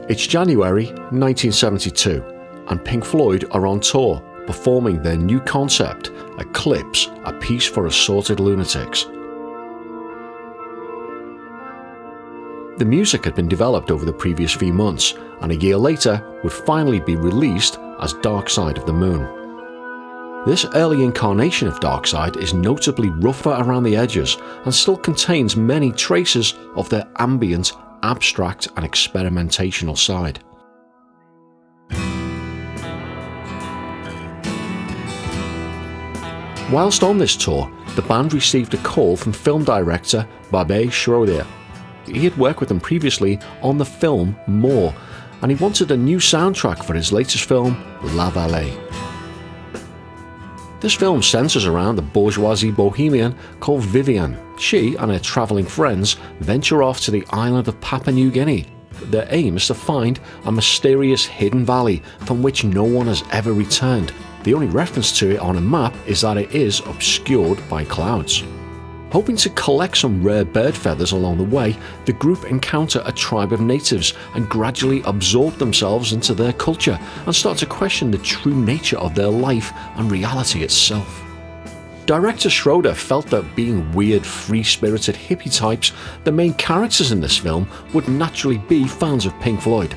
It's January 1972, and Pink Floyd are on tour, performing their new concept, Eclipse, a piece for assorted lunatics. The music had been developed over the previous few months, and a year later would finally be released as Dark Side of the Moon. This early incarnation of Dark Side is notably rougher around the edges and still contains many traces of their ambient, abstract and experimentational side. Whilst on this tour, the band received a call from film director Vallee Schroeder. He had worked with them previously on the film More, and he wanted a new soundtrack for his latest film, La Vallee. This film centres around a bourgeoisie bohemian called Vivian. She and her travelling friends venture off to the island of Papua New Guinea. Their aim is to find a mysterious hidden valley from which no one has ever returned. The only reference to it on a map is that it is obscured by clouds. Hoping to collect some rare bird feathers along the way, the group encounter a tribe of natives and gradually absorb themselves into their culture and start to question the true nature of their life and reality itself. Director Schroeder felt that being weird, free-spirited hippie types, the main characters in this film would naturally be fans of Pink Floyd.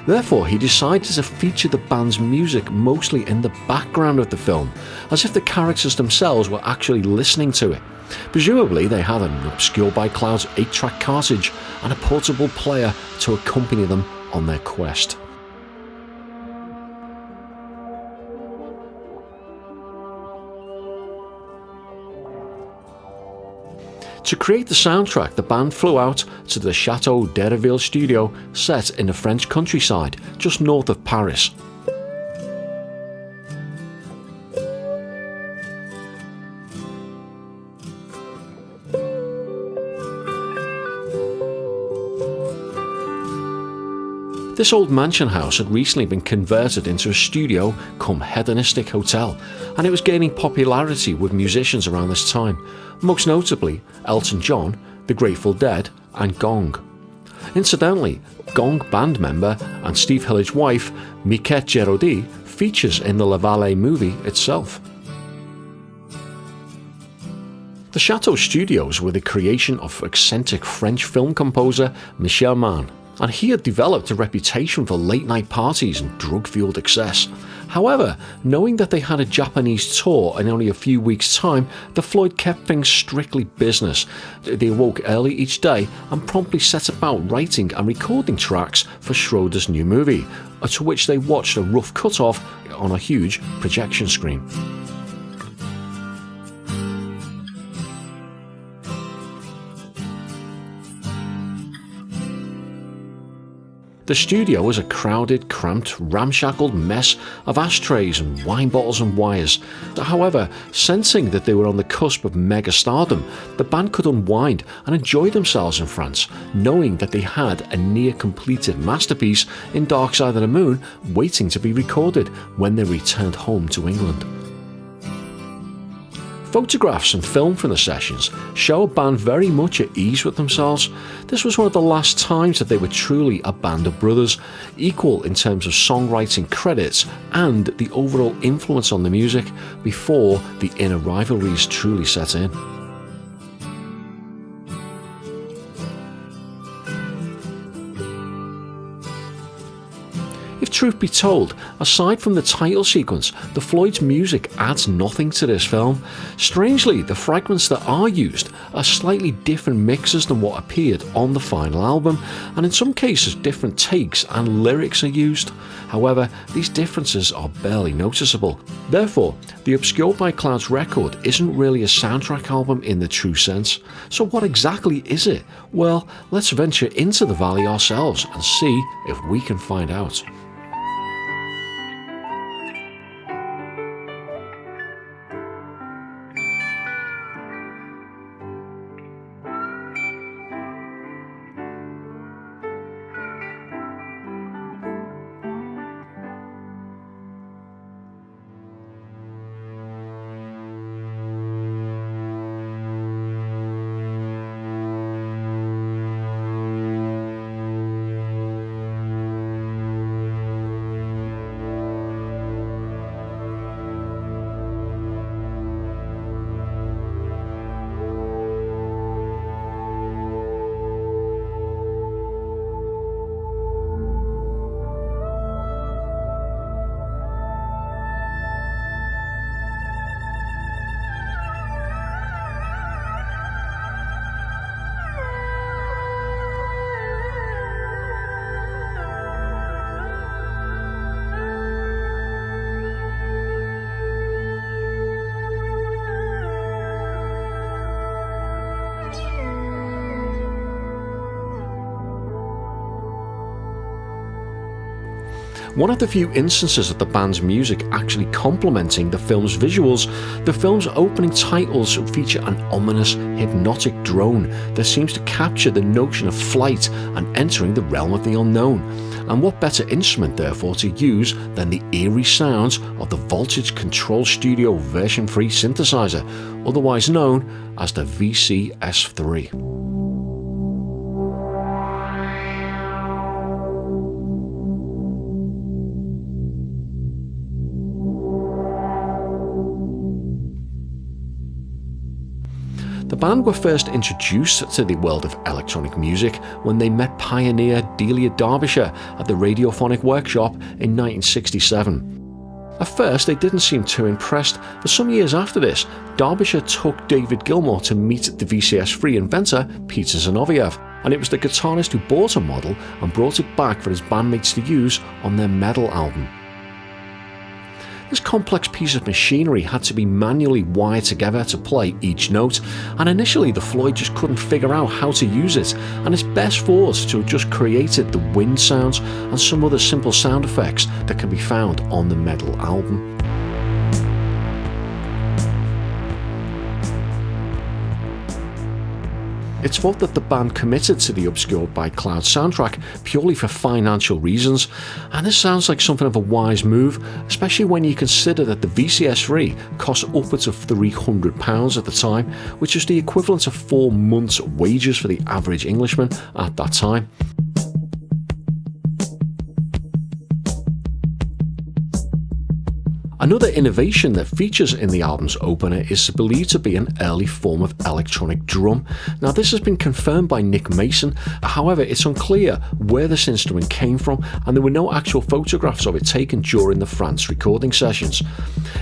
Therefore, he decided to feature the band's music mostly in the background of the film, as if the characters themselves were actually listening to it. Presumably, they had an Obscured by Clouds 8-track cartridge and a portable player to accompany them on their quest. To create the soundtrack, the band flew out to the Chateau d'Hérouville studio set in the French countryside, just north of Paris. This old mansion house had recently been converted into a studio cum hedonistic hotel, and it was gaining popularity with musicians around this time, most notably Elton John, The Grateful Dead and Gong. Incidentally, Gong band member and Steve Hiller's wife, Miquette Giraudy, features in the La Vallee movie itself. The Chateau Studios were the creation of eccentric French film composer Michel Mann, and he had developed a reputation for late-night parties and drug-fueled excess. However, knowing that they had a Japanese tour in only a few weeks' time, the Floyd kept things strictly business. They awoke early each day and promptly set about writing and recording tracks for Schroeder's new movie, to which they watched a rough cut-off on a huge projection screen. The studio was a crowded, cramped, ramshackle mess of ashtrays and wine bottles and wires. However, sensing that they were on the cusp of mega stardom, the band could unwind and enjoy themselves in France, knowing that they had a near-completed masterpiece in Dark Side of the Moon waiting to be recorded when they returned home to England. Photographs and film from the sessions show a band very much at ease with themselves. This was one of the last times that they were truly a band of brothers, equal in terms of songwriting credits and the overall influence on the music, before the inner rivalries truly set in. If truth be told, aside from the title sequence, the Floyd's music adds nothing to this film. Strangely, the fragments that are used are slightly different mixes than what appeared on the final album, and in some cases different takes and lyrics are used. However, these differences are barely noticeable. Therefore, the Obscured by Clouds record isn't really a soundtrack album in the true sense. So what exactly is it? Well, let's venture into the valley ourselves and see if we can find out. One of the few instances of the band's music actually complementing the film's visuals, the film's opening titles feature an ominous, hypnotic drone that seems to capture the notion of flight and entering the realm of the unknown. And what better instrument, therefore, to use than the eerie sounds of the Voltage Control Studio version 3 synthesizer, otherwise known as the VCS3. The band were first introduced to the world of electronic music when they met pioneer Delia Derbyshire at the Radiophonic Workshop in 1967. At first they didn't seem too impressed, but some years after this, Derbyshire took David Gilmour to meet the VCS3 inventor Peter Zinoviev, and it was the guitarist who bought a model and brought it back for his bandmates to use on their Metal album. This complex piece of machinery had to be manually wired together to play each note, and initially the Floyd just couldn't figure out how to use it, and it's best for us to have just created the wind sounds and some other simple sound effects that can be found on the Metal album. It's thought that the band committed to the Obscured by Cloud soundtrack purely for financial reasons, and this sounds like something of a wise move, especially when you consider that the VCS3 cost upwards of £300 at the time, which is the equivalent of 4 months' wages for the average Englishman at that time. Another innovation that features in the album's opener is believed to be an early form of electronic drum. Now this has been confirmed by Nick Mason, however it's unclear where this instrument came from and there were no actual photographs of it taken during the France recording sessions.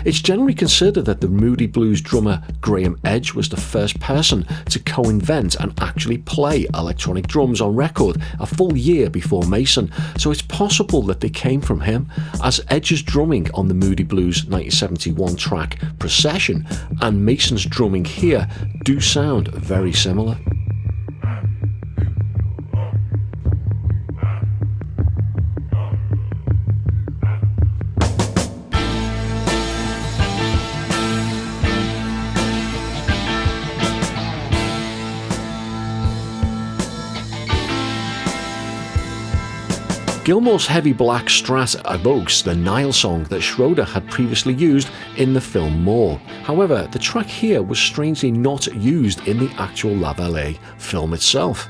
It's generally considered that the Moody Blues drummer Graham Edge was the first person to co-invent and actually play electronic drums on record a full year before Mason, so it's possible that they came from him, as Edge's drumming on the Moody Blues 1971 track Procession and Mason's drumming here do sound very similar. Gilmour's heavy black Strat evokes the Nile song that Schroeder had previously used in the film More. However, the track here was strangely not used in the actual La Vallee film itself.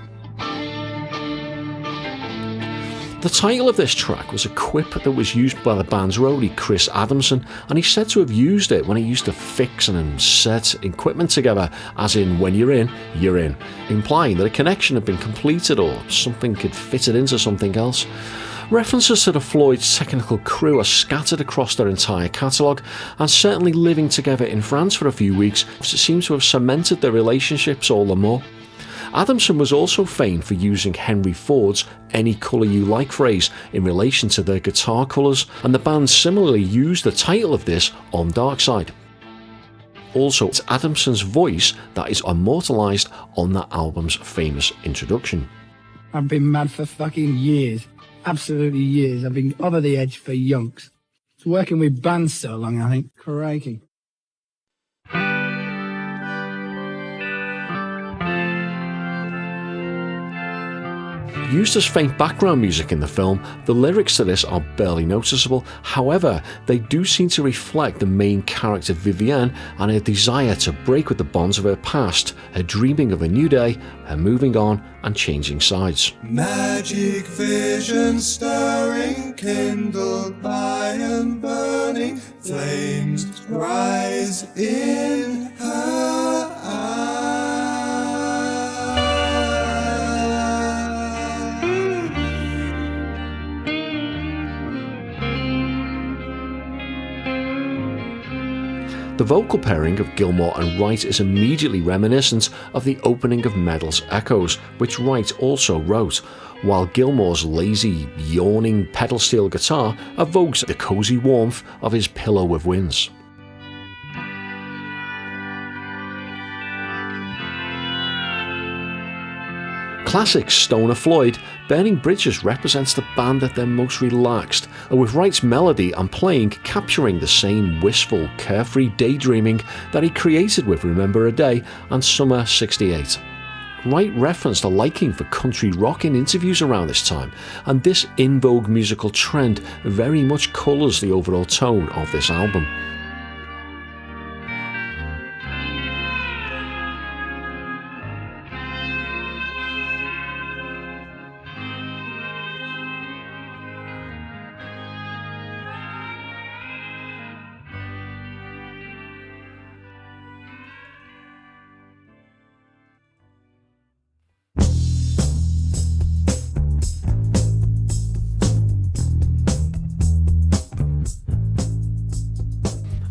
The title of this track was a quip that was used by the band's roadie Chris Adamson, and he's said to have used it when he used to fix and set equipment together, as in when you're in, implying that a connection had been completed or something could fit it into something else. References to the Floyd's technical crew are scattered across their entire catalogue, and certainly living together in France for a few weeks seems to have cemented their relationships all the more. Adamson was also famed for using Henry Ford's "any colour you like" phrase in relation to their guitar colours, and the band similarly used the title of this on Dark Side. Also, it's Adamson's voice that is immortalised on that album's famous introduction. I've been mad for fucking years. Absolutely years. I've been over the edge for yonks. It's working with bands so long, I think. Crikey. Used as faint background music in the film, the lyrics to this are barely noticeable. However, they do seem to reflect the main character Vivienne and her desire to break with the bonds of her past, her dreaming of a new day, her moving on and changing sides. Magic vision stirring, kindled by and burning, flames rise in her eyes. The vocal pairing of Gilmour and Wright is immediately reminiscent of the opening of Metal's Echoes, which Wright also wrote, while Gilmour's lazy, yawning pedal steel guitar evokes the cosy warmth of his Pillow of Winds. classic stoner Floyd, Burning Bridges represents the band at their most relaxed, and with Wright's melody and playing capturing the same wistful, carefree daydreaming that he created with Remember a Day and Summer '68. Wright referenced a liking for country rock in interviews around this time, and this in vogue musical trend very much colours the overall tone of this album.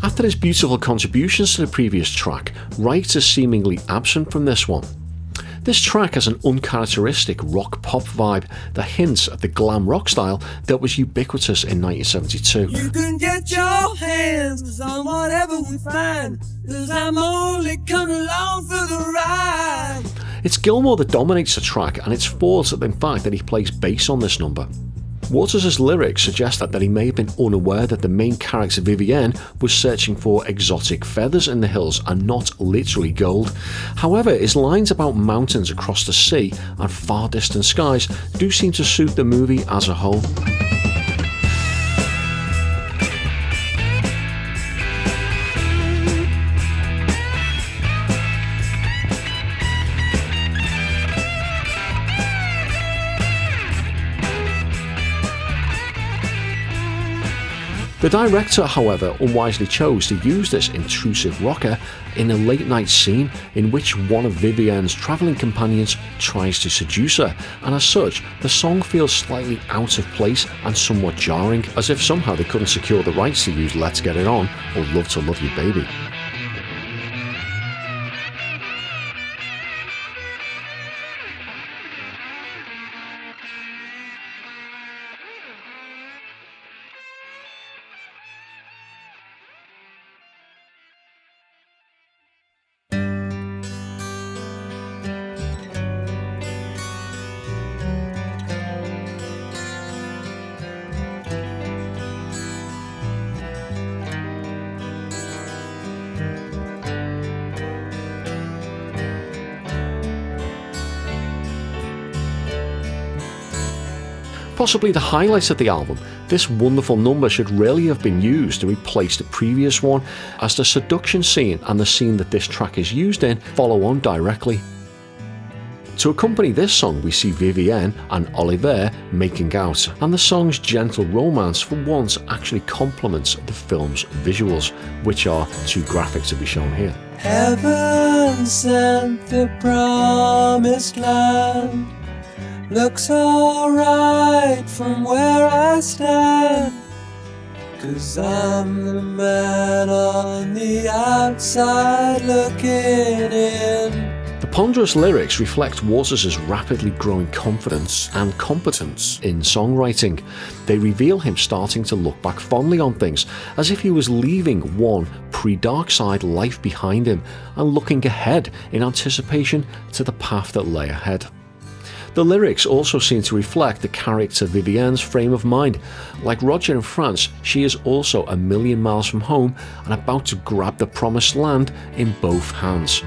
After his beautiful contributions to the previous track, Wright is seemingly absent from this one. This track has an uncharacteristic rock-pop vibe that hints at the glam rock style that was ubiquitous in 1972. You can get your hands on whatever we find, 'cause I'm only coming along for the ride. It's Gilmour that dominates the track, and it's forced in fact that he plays bass on this number. Waters' lyrics suggest that he may have been unaware that the main character Vivienne was searching for exotic feathers in the hills and not literally gold. However, his lines about mountains across the sea and far distant skies do seem to suit the movie as a whole. The director, however, unwisely chose to use this intrusive rocker in a late-night scene in which one of Vivienne's travelling companions tries to seduce her, and as such, the song feels slightly out of place and somewhat jarring, as if somehow they couldn't secure the rights to use Let's Get It On or Love to Love You Baby. Possibly the highlight of the album, this wonderful number should really have been used to replace the previous one, as the seduction scene and the scene that this track is used in follow on directly. To accompany this song, we see Vivienne and Oliver making out, and the song's gentle romance for once actually complements the film's visuals, which are too graphic to be shown here. Heaven sent the promised land. Looks alright from where I stand, 'cause I'm the man on the outside looking in. The ponderous lyrics reflect Waters' rapidly growing confidence and competence in songwriting. They reveal him starting to look back fondly on things, as if he was leaving one pre-Darkside life behind him and looking ahead in anticipation to the path that lay ahead. The lyrics also seem to reflect the character Vivienne's frame of mind. Like Roger in France, she is also a million miles from home and about to grab the promised land in both hands.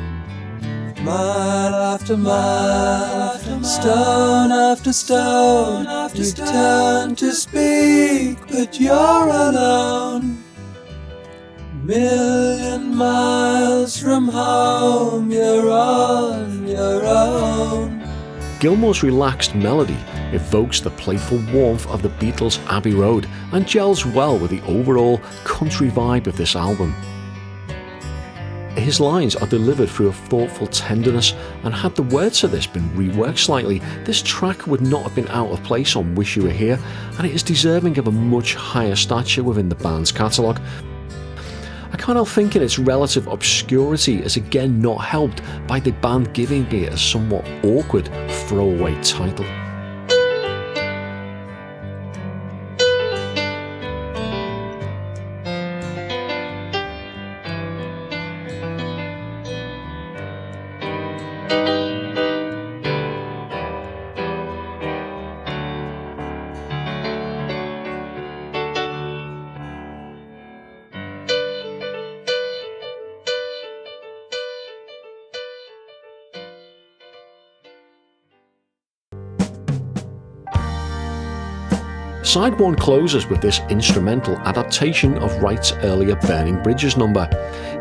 Mile after mile, stone after stone, you turn to speak, but you're alone. Million miles from home, you're on your own. Gilmour's relaxed melody evokes the playful warmth of the Beatles' Abbey Road and gels well with the overall country vibe of this album. His lines are delivered through a thoughtful tenderness, and had the words of this been reworked slightly, this track would not have been out of place on Wish You Were Here, and it is deserving of a much higher stature within the band's catalogue. I can't help thinking its relative obscurity is again not helped by the band giving it a somewhat awkward throwaway title. Side 1 closes with this instrumental adaptation of Wright's earlier Burning Bridges number.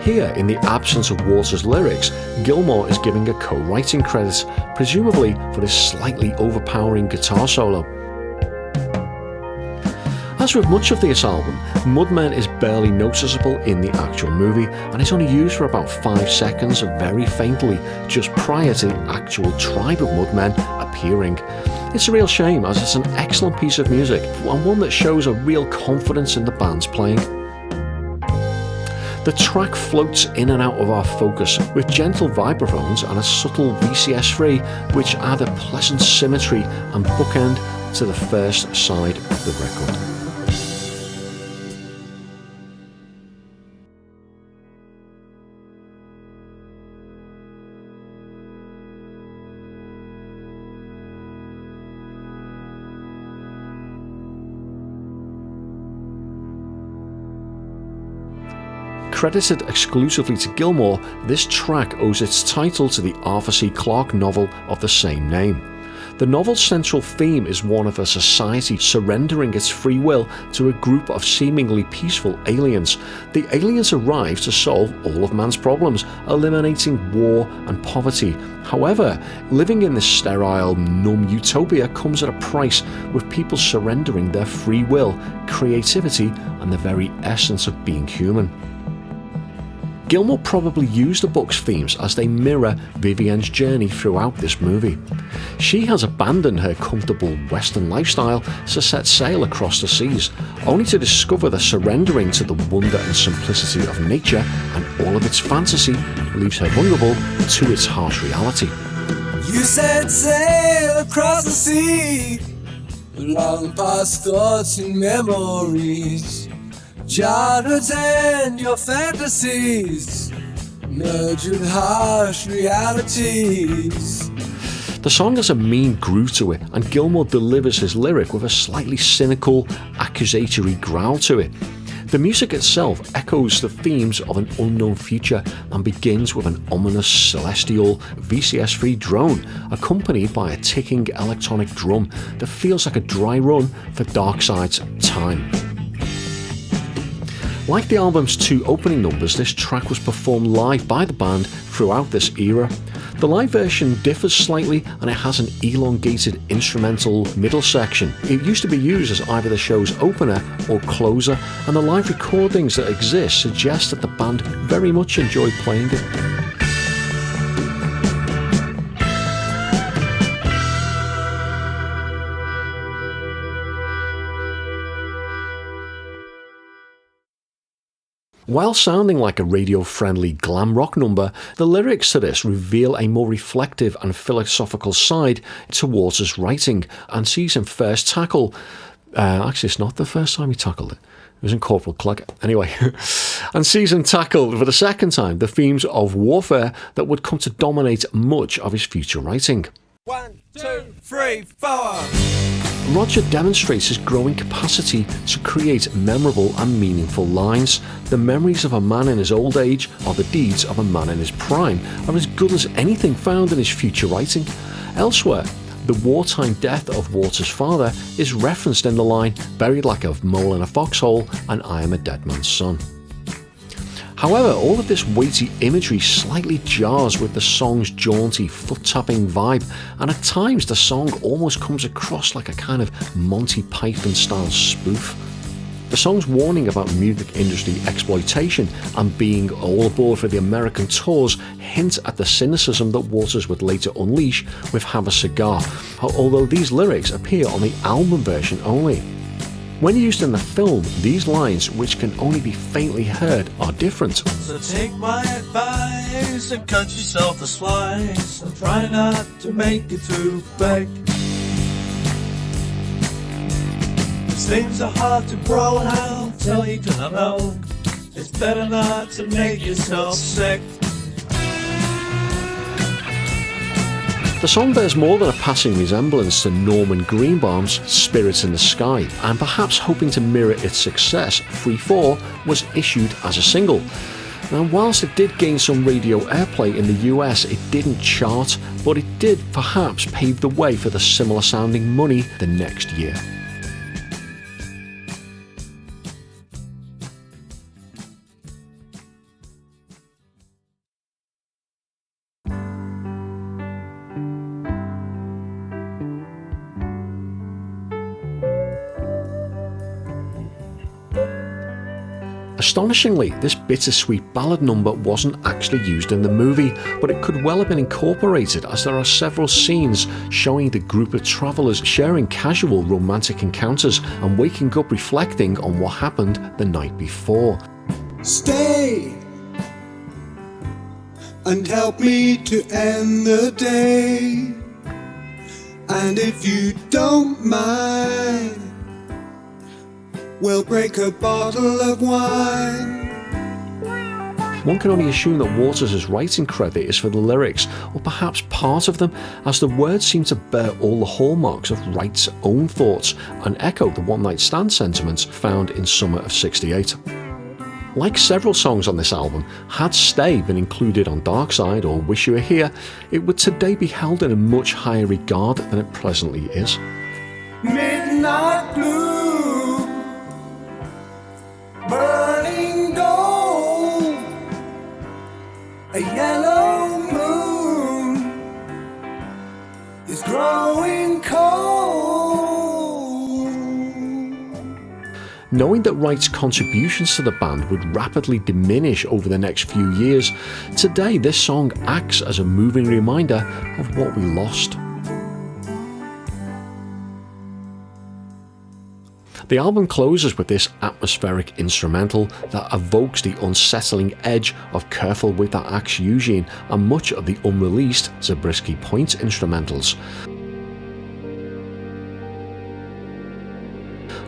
Here, in the absence of Waters' lyrics, Gilmour is giving a co-writing credit, presumably for this slightly overpowering guitar solo. As with much of this album, Mudmen is barely noticeable in the actual movie and is only used for about 5 seconds very faintly just prior to the actual tribe of Mudmen appearing. It's a real shame, as it's an excellent piece of music and one that shows a real confidence in the band's playing. The track floats in and out of our focus with gentle vibraphones and a subtle VCS-free, which add a pleasant symmetry and bookend to the first side of the record. Credited exclusively to Gilmour, this track owes its title to the Arthur C. Clarke novel of the same name. The novel's central theme is one of a society surrendering its free will to a group of seemingly peaceful aliens. The aliens arrive to solve all of man's problems, eliminating war and poverty. However, living in this sterile, numb utopia comes at a price, with people surrendering their free will, creativity, and the very essence of being human. Gilmour probably used the book's themes as they mirror Vivian's journey throughout this movie. She has abandoned her comfortable Western lifestyle to set sail across the seas, only to discover that surrendering to the wonder and simplicity of nature and all of its fantasy leaves her vulnerable to its harsh reality. You set sail across the sea, long past thoughts and memories, childhoods and your fantasies, merged with harsh realities. The song has a mean groove to it, and Gilmour delivers his lyric with a slightly cynical, accusatory growl to it. The music itself echoes the themes of an unknown future and begins with an ominous celestial VCS-free drone, accompanied by a ticking electronic drum that feels like a dry run for Darkside's Time. Like the album's 2 opening numbers, this track was performed live by the band throughout this era. The live version differs slightly, and it has an elongated instrumental middle section. It used to be used as either the show's opener or closer, and the live recordings that exist suggest that the band very much enjoyed playing it. While sounding like a radio-friendly glam rock number, the lyrics to this reveal a more reflective and philosophical side to Waters' writing, and sees him first tackle... actually, it's not the first time he tackled it. It was in Corporal Cluck. Anyway, and sees him tackle for the second time the themes of warfare that would come to dominate much of his future writing. 1, 2, 3, 4. Roger demonstrates his growing capacity to create memorable and meaningful lines. The memories of a man in his old age or the deeds of a man in his prime are as good as anything found in his future writing. Elsewhere, the wartime death of Waters' father is referenced in the line, "Buried like a mole in a foxhole, and I am a dead man's son." However, all of this weighty imagery slightly jars with the song's jaunty, foot-tapping vibe, and at times the song almost comes across like a kind of Monty Python-style spoof. The song's warning about music industry exploitation and being all aboard for the American tours hint at the cynicism that Waters would later unleash with Have a Cigar, although these lyrics appear on the album version only. When used in the film, these lines, which can only be faintly heard, are different. So take my advice and cut yourself a slice and try not to make it too big. Things are hard to grow and I'll tell you cause I know it's better not to make yourself sick. The song bears more than a passing resemblance to Norman Greenbaum's Spirits in the Sky, and perhaps hoping to mirror its success, 3/4 was issued as a single. Now, whilst it did gain some radio airplay in the US, it didn't chart, but it did perhaps pave the way for the similar sounding Money the next year. Astonishingly, this bittersweet ballad number wasn't actually used in the movie, but it could well have been incorporated, as there are several scenes showing the group of travellers sharing casual romantic encounters and waking up reflecting on what happened the night before. Stay and help me to end the day. And if you don't mind, we'll break a bottle of wine. One can only assume that Waters' writing credit is for the lyrics, or perhaps part of them, as the words seem to bear all the hallmarks of Wright's own thoughts and echo the one-night stand sentiments found in summer of '68. Like several songs on this album, had Stay been included on Dark Side or Wish You Were Here, it would today be held in a much higher regard than it presently is. Midnight blue, burning gold, a yellow moon is growing cold. Knowing that Wright's contributions to the band would rapidly diminish over the next few years, today this song acts as a moving reminder of what we lost. The album closes with this atmospheric instrumental that evokes the unsettling edge of Careful With That Axe Eugene and much of the unreleased Zabriskie Point instrumentals.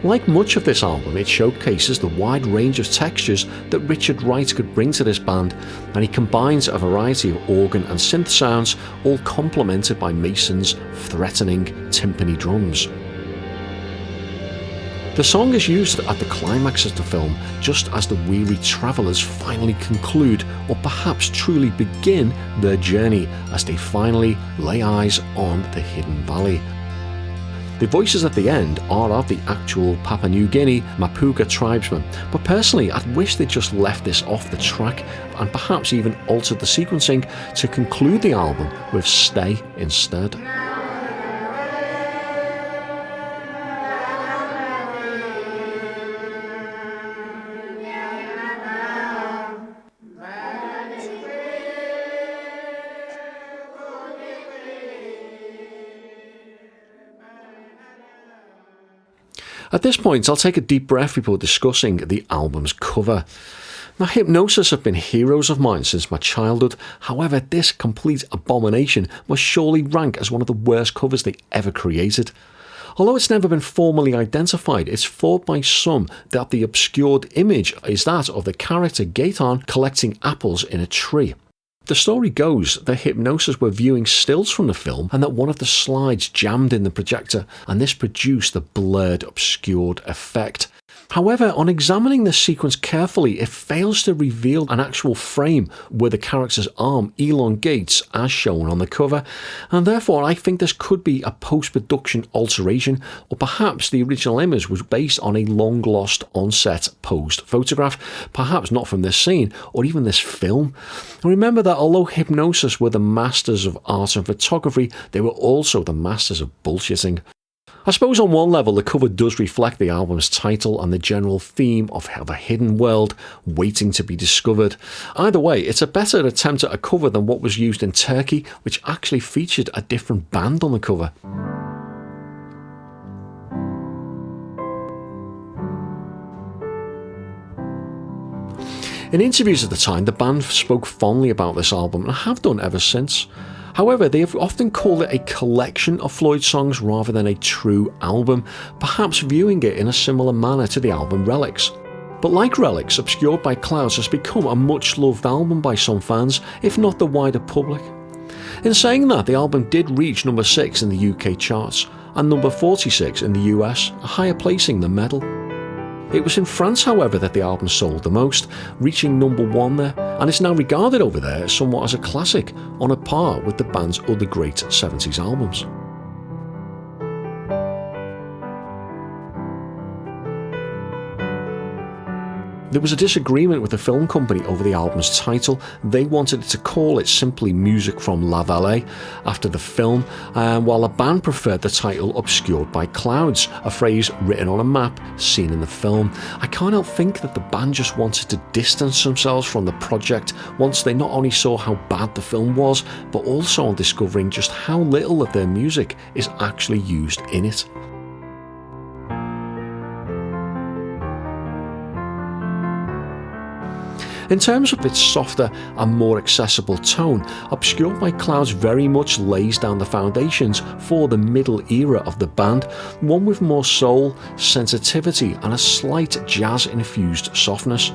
Like much of this album, it showcases the wide range of textures that Richard Wright could bring to this band, and he combines a variety of organ and synth sounds, all complemented by Mason's threatening timpani drums. The song is used at the climax of the film, just as the weary travellers finally conclude, or perhaps truly begin, their journey as they finally lay eyes on the hidden valley. The voices at the end are of the actual Papua New Guinea Mapuga tribesmen, but personally I'd wish they'd just left this off the track and perhaps even altered the sequencing to conclude the album with Stay instead. At this point, I'll take a deep breath before discussing the album's cover. Now, Hypnosis have been heroes of mine since my childhood. However, this complete abomination must surely rank as one of the worst covers they ever created. Although it's never been formally identified, it's thought by some that the obscured image is that of the character Gaetan collecting apples in a tree. The story goes that Hypnosis were viewing stills from the film and that one of the slides jammed in the projector, and this produced the blurred, obscured effect. However, on examining this sequence carefully, it fails to reveal an actual frame where the character's arm elongates as shown on the cover, and therefore I think this could be a post-production alteration, or perhaps the original image was based on a long-lost on-set posed photograph, perhaps not from this scene or even this film. And remember that although Hypnosis were the masters of art and photography, they were also the masters of bullshitting. I suppose on one level the cover does reflect the album's title and the general theme of a hidden world waiting to be discovered. Either way, it's a better attempt at a cover than what was used in Turkey, which actually featured a different band on the cover. In interviews at the time, the band spoke fondly about this album and have done ever since. However, they have often called it a collection of Floyd songs rather than a true album, perhaps viewing it in a similar manner to the album Relics. But like Relics, Obscured by Clouds has become a much-loved album by some fans, if not the wider public. In saying that, the album did reach number 6 in the UK charts, and number 46 in the US, a higher placing than Metal. It was in France, however, that the album sold the most, reaching number 1 there, and is now regarded over there somewhat as a classic, on a par with the band's other great 70s albums. There was a disagreement with the film company over the album's title. They wanted it to call it simply Music from La Vallee after the film, while the band preferred the title Obscured by Clouds, a phrase written on a map seen in the film. I can't help think that the band just wanted to distance themselves from the project once they not only saw how bad the film was, but also on discovering just how little of their music is actually used in it. In terms of its softer and more accessible tone, Obscured by Clouds very much lays down the foundations for the middle era of the band, one with more soul, sensitivity and a slight jazz-infused softness.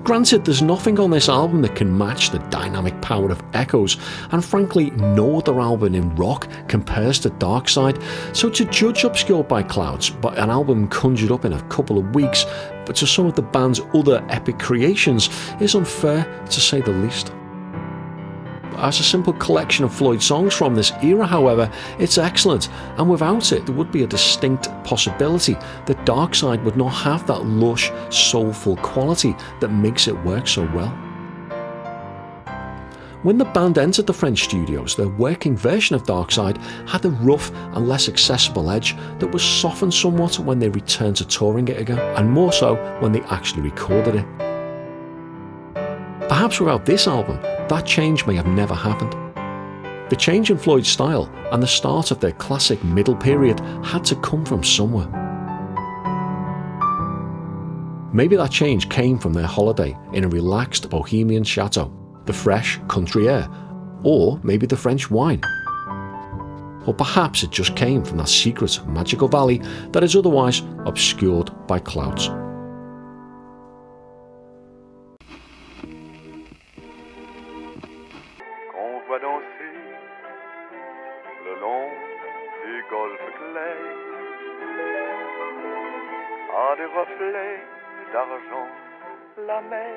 Granted, there's nothing on this album that can match the dynamic power of Echoes, and frankly, no other album in rock compares to Dark Side, so to judge Obscured by Clouds by an album conjured up in a couple of weeks, but to some of the band's other epic creations, is unfair to say the least. As a simple collection of Floyd songs from this era, however, it's excellent, and without it there would be a distinct possibility that Dark Side would not have that lush, soulful quality that makes it work so well. When the band entered the French studios, their working version of Dark Side had a rough and less accessible edge that was softened somewhat when they returned to touring it again, and more so when they actually recorded it. Perhaps without this album, that change may have never happened. The change in Floyd's style and the start of their classic middle period had to come from somewhere. Maybe that change came from their holiday in a relaxed bohemian chateau, the fresh country air, or maybe the French wine. Or perhaps it just came from that secret magical valley that is otherwise obscured by clouds. À des reflets d'argent, la mer.